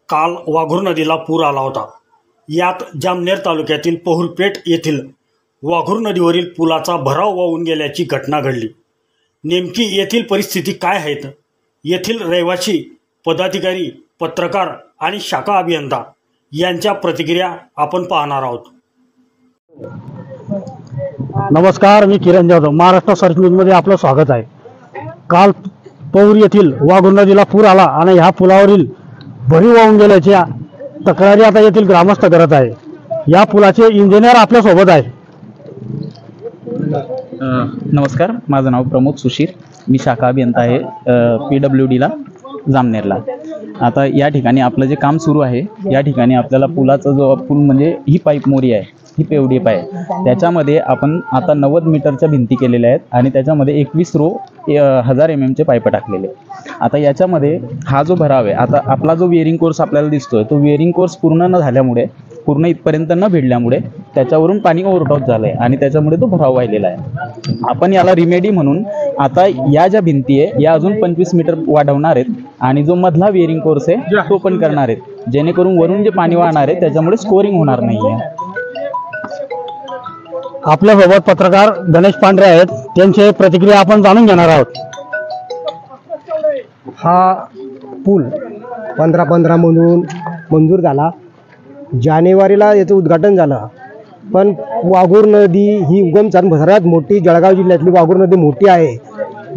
काल वाघूर नदीला पूर आला होता। यात जामनेर तालुक्यातील पहुरपेठ येथील वाघूर नदीवरील पुलाचा भराव वाहून गेल्याची घटना घडली। नेमकी येथील परिस्थिती काय आहेत, येथील रहिवासी, पदाधिकारी, पत्रकार आणि शाखा अभियंता यांच्या प्रतिक्रिया आपण पाहणार आहोत। नमस्कार, मी किरण जाधव, महाराष्ट्र सर्च न्यूजमध्ये आपलं स्वागत आहे। काल पौर येथील वाघूर नदीला पूर आला आणि ह्या पुलावरील भरीव वाहून गेल्याच्या तक्रारी आता येथील ग्रामस्थ करत आहे। या पुलाचे इंजिनियर आपल्या सोबत आहे। नमस्कार, माझं नाव प्रमोद सुशीर, मी शाखा अभियंता आहे PWD ला जामनेरला। आता या ठिकाणी आपलं जे काम सुरू आहे, या ठिकाणी आपल्याला पुलाचा जो पूल म्हणजे ही पाईप मोरी आहे, ही PVD आहे, त्याच्यामध्ये आपण आता 90 मीटरच्या भिंती केलेल्या आहेत आणि त्याच्यामध्ये 21 रो 1000 mm चे पाईप टाकलेले। आता याच्यामध्ये हा जो भराव आहे, आता आपला जो वेअरिंग कोर्स आपल्याला दिसतोय, तो वेअरिंग कोर्स पूर्ण न झाल्यामुळे, पूर्ण इथपर्यंत न भिडल्यामुळे त्याच्यावरून पाणी ओव्हरफ्लो झालंय आणि त्याच्यामुळे तो भराव व्हायलेला आहे। आपण याला रिमेडी म्हणून आता या ज्या भिंती आहे या अजून 25 मीटर वाढवणार आहेत आणि जो मधला वेअरिंग कोर्स आहे तो पण करणार आहेत, जेणेकरून वरून जे पाणी वाहणार आहे त्याच्यामुळे स्कोरिंग होणार नाहीये। आपल्यासोबत पत्रकार गणेश पांढरे आहेत, त्यांची प्रतिक्रिया आपण जाणून घेणार आहोत। हा पूल 15-15 म्हणून मंजूर झाला। जानेवारीला याचं उद्घाटन झालं, पण वाघूर नदी ही उगम सर्वात मोठी जळगाव जिल्ह्यातली वाघूर नदी मोठी आहे।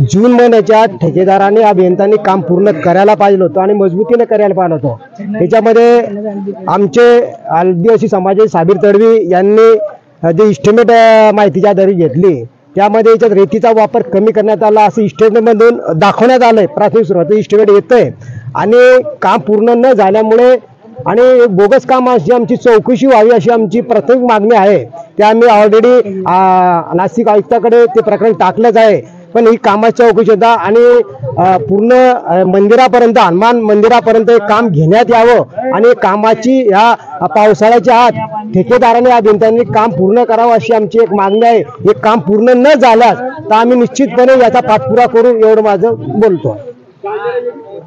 जून महिन्याच्या ठेकेदाराने अभियंत्यांनी काम पूर्ण करायला पाहिजे होतं आणि मजबूतीने करायला पाहिजे होतं। त्याच्यामध्ये आमचे आदिवासी समाजाचे साबीर तडवी यांनी जे इस्टिमेट माहितीच्या आधारे घेतली, त्यामध्ये याच्यात रेतीचा वापर कमी करण्यात आला असं इस्टिमेटमधून दाखवण्यात आलंय। प्राथमिक सुरुवात इस्टिमेट येतंय आणि काम पूर्ण न झाल्यामुळे आणि बोगस काम अशी आमची चौकशी व्हावी अशी आमची प्राथमिक मागणी आहे। त्या आम्ही ऑलरेडी नाशिक आयुक्ताकडे ते प्रकरण टाकलंच आहे, पण ही कामाची चौकशी होता आणि पूर्ण मंदिरापर्यंत, हनुमान मंदिरापर्यंत हे काम घेण्यात यावं आणि कामाची ह्या पावसाळ्याच्या आत ठेकेदाराने अभियंत्यांनी काम पूर्ण करावं अशी आमची एक मागणी आहे। हे काम पूर्ण न झाल्यास तर आम्ही निश्चितपणे याचा पाठपुरावा करू, एवढं माझं बोलतो।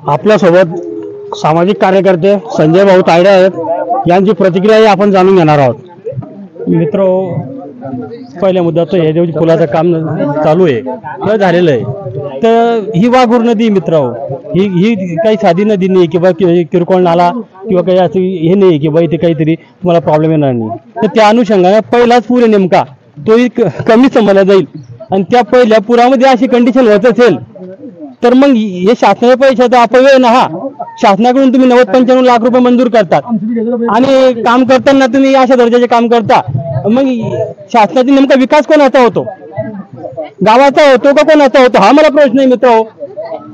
आपल्यासोबत सामाजिक कार्यकर्ते संजय भाऊ तायडे आहेत, यांची प्रतिक्रिया आपण जाणून घेणार आहोत। मित्र, पहिल्या मुद्द्याचं हे जे पुलाचं काम चालू आहे ते झालेलं आहे, तर ही वाघूर नदी मित्र, ही काही साधी नदी नाही किंवा किरकोळ नाला किंवा काही असं हे नाही की बा इथे काहीतरी तुम्हाला प्रॉब्लेम येणार नाही। तर त्या अनुषंगाने पहिलाच पूर आहे नेमका, तोही कमी समजला जाईल आणि त्या पहिल्या पुरामध्ये अशी कंडिशन होत असेल तर मग हे शासनाच्या पैशाचा अपव्यय ना। हा शासनाकडून तुम्ही 90-95 लाख रुपये मंजूर करतात आणि काम करताना तुम्ही अशा दर्जाचे काम करता, मग शासनाचा नेमका विकास कोणाचा होतो, गावाचा होतो का कोणाचा होतो, हा मला प्रश्न आहे मित्र।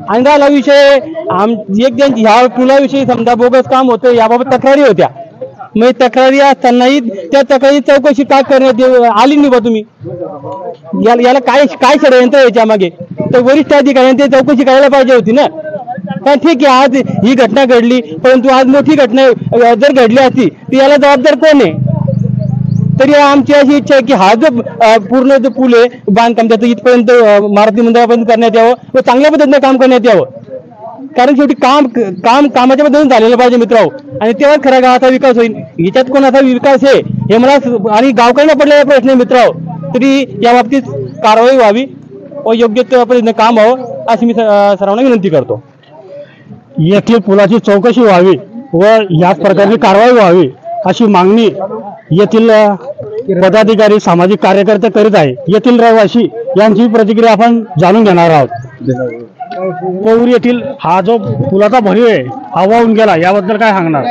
आणि राहिला विषय एक ज्यांची ह्या पुलाविषयी समजा बोगस काम होतं याबाबत तक्रारी होत्या, मग तक्रारी असतानाही त्या तक्रारी चौकशी का करण्यात आली नाही बा तुम्ही? याला काय षडयंत्र याच्या मागे? तर वरिष्ठ अधिकाऱ्यांनी ते चौकशी करायला पाहिजे होती ना। पण ठीक आहे, आज ही घटना घडली, परंतु आज मोठी घटना जर घडली असती तर याला जबाबदार कोण आहे? तरी आमची अशी इच्छा आहे की हा जो पूर्ण जो पूल आहे बांधकाम त्याचं इथपर्यंत मारुती मंदिरापर्यंत करण्यात यावं व चांगल्या पद्धतीने काम करण्यात यावं, कारण शेवटी कामाच्या पद्धतीने झालेलं पाहिजे मित्र, आणि तेव्हा खरा गावाचा विकास होईल। याच्यात कोणाचा विकास आहे हे मला आणि गावकऱ्यांना पडलेला प्रश्न आहे मित्र, तरी या बाबतीत कारवाई व्हावी व योग्य पद्धतीने काम व्हावं अशी मी सर्वांना विनंती करतो। येथील पुलाची चौकशी व्हावी व याच प्रकारची कारवाई व्हावी अशी मागणी येथील पदाधिकारी, सामाजिक कार्यकर्ते करीत आहे। येथील रहिवासी यांची प्रतिक्रिया आपण जाणून घेणार आहोत। पौर येथील हा जो पुलाचा भरीव है हा वाहून गेला, याबद्दल काय सांगणार?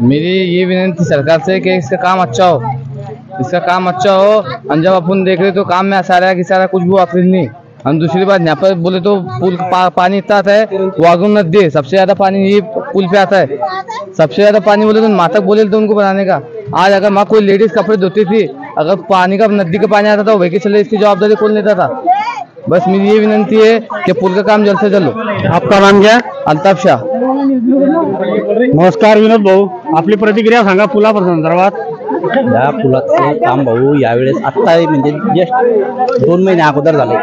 मेरी ये विनती सरकार से कि इसका काम अच्छा हो, इसका काम अच्छा हो। और जब अपन देख रहे तो काम में सारा की सारा कुछ भी वापस नहीं। हम दूसरी बात यहाँ पर बोले तो पुल पानी इतना आता है, वाघूर नदी सबसे ज्यादा पानी ये पुल पे आता है। सबसे ज्यादा पानी बोले तो मातक बोले तो उनको बनाने का। आज अगर माँ कोई लेडीज कपड़े धोती थी, अगर पानी का नदी का पानी आता था वही चले, इसकी जवाबदारी कौन लेता था? बस मेरी ये विनंती है कि पुल का काम जल्द से जल्द हो। आपका नाम क्या? अल्ताफ शाह। नमस्कार विनोद भाऊ, आपली प्रतिक्रिया सांगा पुला संदर्भात। या पुलाचं काम भाऊ यावेळेस आत्ता म्हणजे जस्ट 2 महिने अगोदर झाले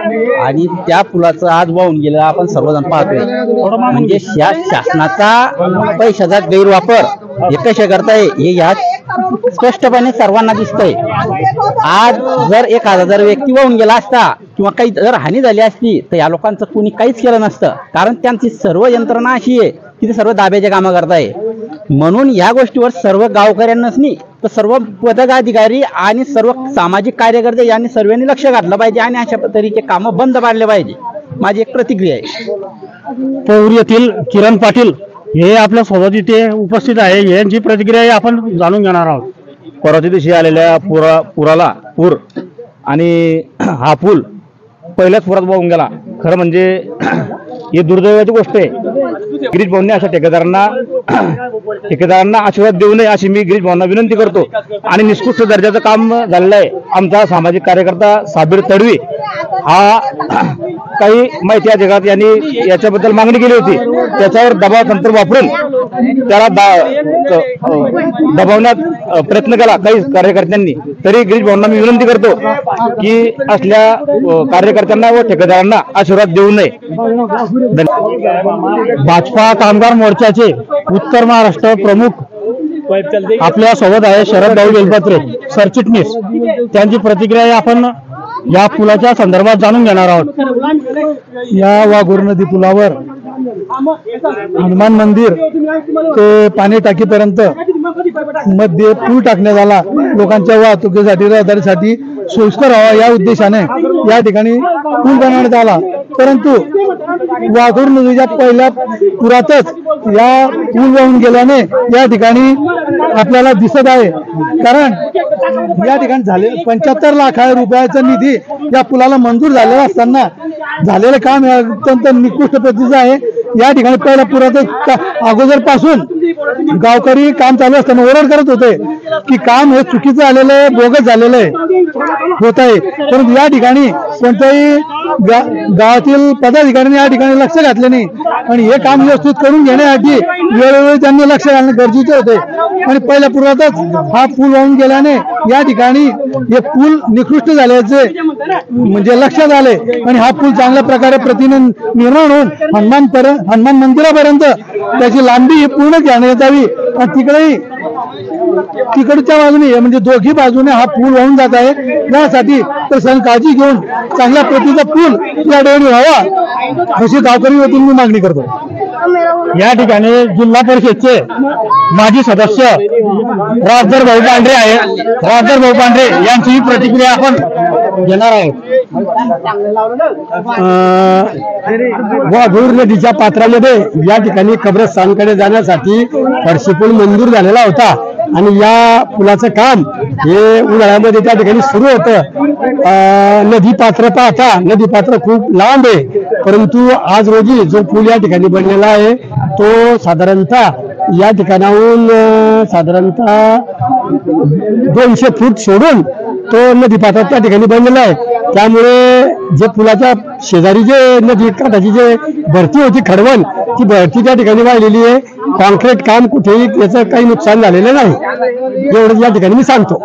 आणि त्या पुलाचं आज वाहून गेलं आपण सर्वजण पाहतोय. म्हणजे या शासनाचा पैशाचा गैरवापर हे कसे करताय हे यात स्पष्टपणे सर्वांना दिसतंय. आज जर 1000 व्यक्ती वाहून गेला असता किंवा काही जर हानी झाली असती तर या लोकांचं कोणी काहीच केलं नसतं, कारण त्यांची सर्व यंत्रणा अशी आहे की ते सर्व दाब्याचे कामं करताय. म्हणून या गोष्टीवर सर्व गावकऱ्यांनाच नाही तर सर्व पदाधिकारी आणि सर्व सामाजिक कार्यकर्ते यांनी सर्वांनी लक्ष घातलं पाहिजे आणि अशा तऱ्हेचे कामं बंद पाडले पाहिजे. माझी एक प्रतिक्रिया आहे. पौर येथील किरण पाटील हे आपल्या सोबत इथे उपस्थित आहे. यांची प्रतिक्रिया आपण जाणून घेणार आहोत. परवाच्या दिवशी आलेल्या पुराला पूर आणि हा पूल पहिल्याच पुरात वाहून गेला. खरं म्हणजे ही दुर्दैवाची गोष्ट आहे. गिरीश भाऊंनी अशा ठेकेदारांना आशीर्वाद देऊ नये अशी मी गिरीश भाऊंना विनंती करतो. आणि निष्कृष्ट दर्जाचं काम झालेलं आहे. आमचा सामाजिक कार्यकर्ता साबीर तडवी हा काही माहिती अधिकारात यांनी याच्याबद्दल मागणी केली होती. त्याच्यावर दबाव तंत्र वापरून त्याला दबावण्यात प्रयत्न केला काही कार्यकर्त्यांनी. तरी गिरीश भाऊंना मी विनंती करतो की असल्या कार्यकर्त्यांना व ठेकेदारांना आशीर्वाद देऊ नये. भाजपा कामगार मोर्चाचे उत्तर महाराष्ट्र प्रमुख आपल्या सोबत आहे शरद भाऊ बेलपत्रे सरचिटणीस. त्यांची प्रतिक्रिया आपण या पुलाच्या संदर्भात जाणून घेणार आहोत. या वाघूर नदी पुलावर हनुमान मंदिर ते पाणी टाकीपर्यंत मध्ये पूल टाकण्यात आला. लोकांच्या वाहतुकीसाठी रहदारीसाठी सोयीस्कर व्हावा या उद्देशाने या ठिकाणी पूल बनवण्यात आला. परंतु वाघूर नदीच्या पहिल्या पुरातच या पूल वाहून गेल्याने या ठिकाणी आपल्याला दिसत आहे. कारण या ठिकाणी झाले 75 लाख रुपयाचा निधी या पुलाला मंजूर झालेला असताना झालेलं काम अत्यंत निकृष्ट पद्धतीचं आहे. या ठिकाणी पहिल्या पुरातच अगोदर पासून गावकरी काम चालू असताना ओरड करत होते की काम हे चुकीचं आलेलं आहे, बोगस झालेलं आहे होत आहे. परंतु या ठिकाणी कोणत्याही गावातील पदाधिकाऱ्यांनी या ठिकाणी लक्ष घातले नाही आणि हे काम व्यवस्थित करून घेण्यासाठी वेळोवेळी त्यांनी लक्ष घालणे गरजेचे होते. आणि पहिल्या पुरातच हा पूल वाहून गेल्याने या ठिकाणी हे पूल निकृष्ट झाल्याचे म्हणजे लक्षात आले आणि हा पूल चांगल्या प्रकारे प्रतीने निर्माण होऊन हनुमान मंदिरापर्यंत त्याची लांबी ही पूर्ण घेण्यात यावी. आणि तिकडच्या बाजूने म्हणजे दोघी बाजूने हा पूल वाहून जात आहे. यासाठी प्रशासन काळजी घेऊन चांगल्या प्रतीचा पूल या ठिकाणी व्हावा अशी गावकरी वतीने मी मागणी करतो. या ठिकाणी जिल्हा परिषदचे माजी सदस्य राजधर भाऊ पांढरे आहे. राजधर भाऊ पांढरे यांची प्रतिक्रिया आपण घेणार आहोत. वाघूर नदीच्या पात्रामध्ये या ठिकाणी कब्रस्तानकडे जाण्यासाठी फरशी पूल मंजूर झालेला होता आणि या पुलाचं काम हे उन्हाळ्यामध्ये त्या ठिकाणी सुरू होतं. नदी पात्र पाहता नदी पात्र खूप लांब आहे. परंतु आज रोजी जो पूल या ठिकाणी बनलेला आहे तो साधारणतः या ठिकाणाहून साधारणतः 200 फूट सोडून तो नदी पात्रात त्या ठिकाणी बनलेला आहे. त्यामुळे जे पुलाच्या शेजारी जे नदी काठाची जे भरती होती खडवण ती भरती त्या ठिकाणी वाढलेली आहे. कॉन्क्रीट काम कुठेही याचं काही नुकसान झालेलं नाही एवढंच या ठिकाणी मी सांगतो.